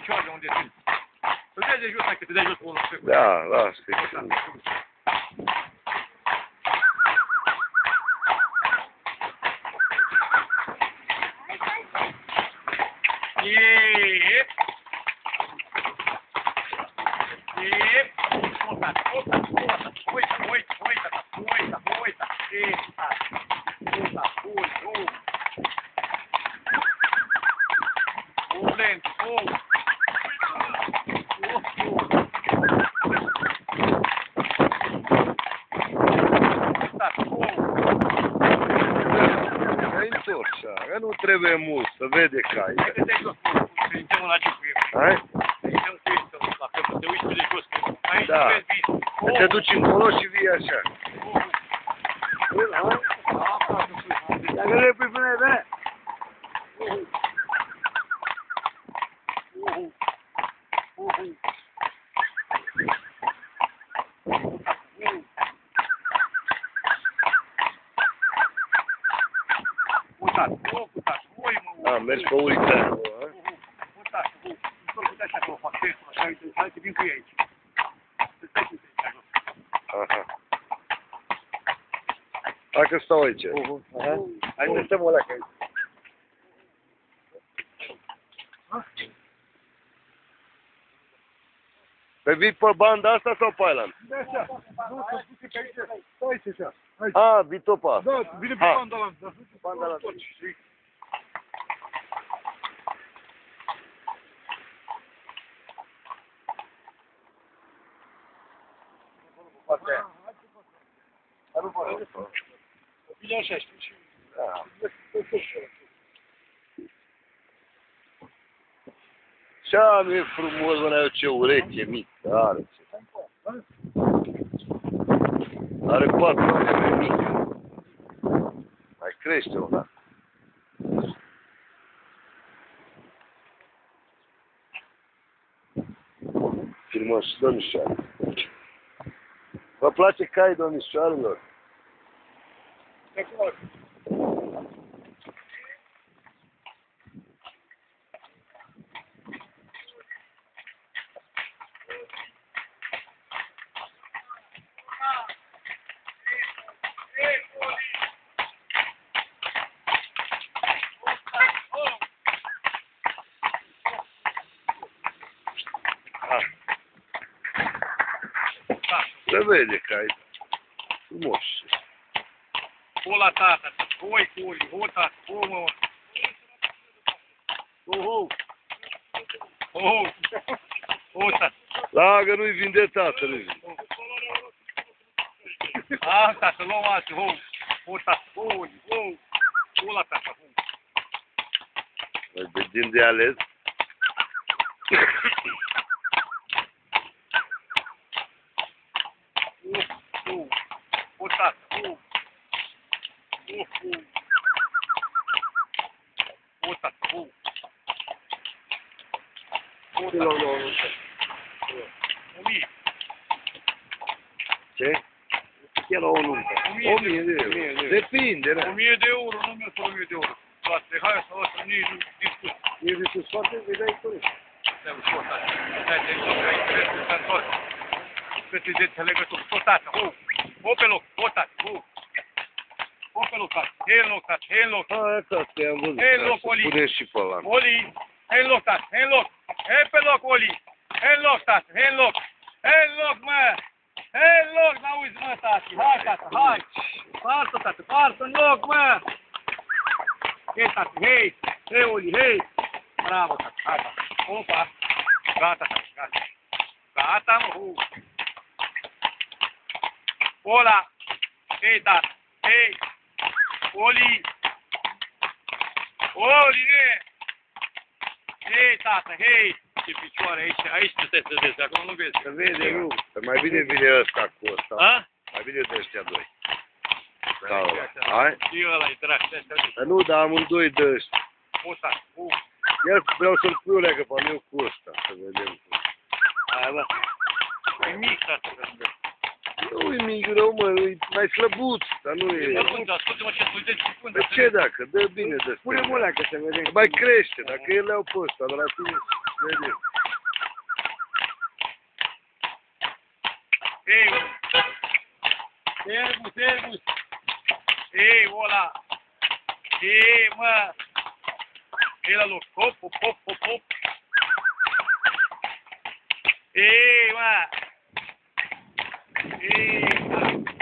picioare unde sunt. Îl dai de jos, hai că te dai jos pe unul. Da, lasă-i. Yep. Yep. Uita. Lento. Ai întors, că nu trebuie mult, să vede cai. Hai că te-ai jos, prindem la ce cu el. Hai? Prindem cu el, la că te uiți pe de jos. Aici Da. vezi bine. Te duci încolo și vii așa. Dacă le pui până de A, mergi pe ulița acolo, ha? Hai să vin cu ei aici. Să stai cu ei jos. Aha. Hai că stau aici. hai să stăm o leacă aici. Pe vii pe banda asta sau pe aia? Da, așa. Nu, să duce pe aici. Stai aici, așa. Aici. A, vii tot pe asta. Da, vine pe Ha. banda ăla. Da, duce banda ăla. Bine așa, știi? Da. Ce-a nu e frumos, mă, n-ai ce ureche mică are. Are 4 ore mică. Mai crește una. Filmăm și domnișoare. Vă place cai, domnișoarelor? Se vede că ai frumos. Ola, tata. Oi, culi. O, tata. O, mă. O, tata. Lagă, nu-i vinde tatăl. Tata, să luăm alții. O, tata. Ola, tata. Mai vedem de ales. O, tata. O, tata. Ce? E la o nuntă. 1000 de euro. Depinde, da. 1000 de euro, nu mi-o 1000 de euro. Toate, hai să o să nici nu discut. E de foarte, îi dai corect. Stai ușor, tata. Stai de loc, ai interesul să întorci. Că ți de legătură. Tot, tata, o pe loc, o, tata, o pe loc, tata. Hei în loc, tata, hei în loc. Asta te-am văzut. Hei în loc, Oli. Pune și pe ăla. Oli, hei în loc, tata, hei în loc. Hei pe loc, Oli. Hei în loc, tata, hei în loc. Hei în loc, mă. Hei în loc, n-auzi, mă, tata. Hai, tata, hai. Varsă, tata, varsă în loc, mă. Hei, tata, hei. Hei, Oli, hei. Bravo, tata, hai, tata. Opa. Gata, tata, gata. Gata, mă. Ola. Hei, tata, hei. Oli. Oline. Hei, tata, hei. Ce picioare aici trebuie să vezi, acum nu vezi. Se vede, nu. Că mai bine vine ăsta cu ăsta. A? Mai bine de ăștia doi. Da, hai? și ăla e drag, Dar nu, dar amândoi de ăștia. Ăsta, Iar vreau să-l pui o leagă pe meu cu ăsta, să vedem. aia, bă. E mic, tata, să vezi. Nu e mic rău, mă, e mai slăbuț, dar nu e... Ascultă-mă ce spui, deci spune. Păi ce dacă? Dă bine de Pune-mi o leacă să vedem. Mai crește, dacă el le-au pe ăsta, dar la tine, vede. Ei, servus, servus. Ei, ăla. Ei, mă. Ei, la loc. Hop, hop, hop, hop, hop. Ei, mă. Ei, mă.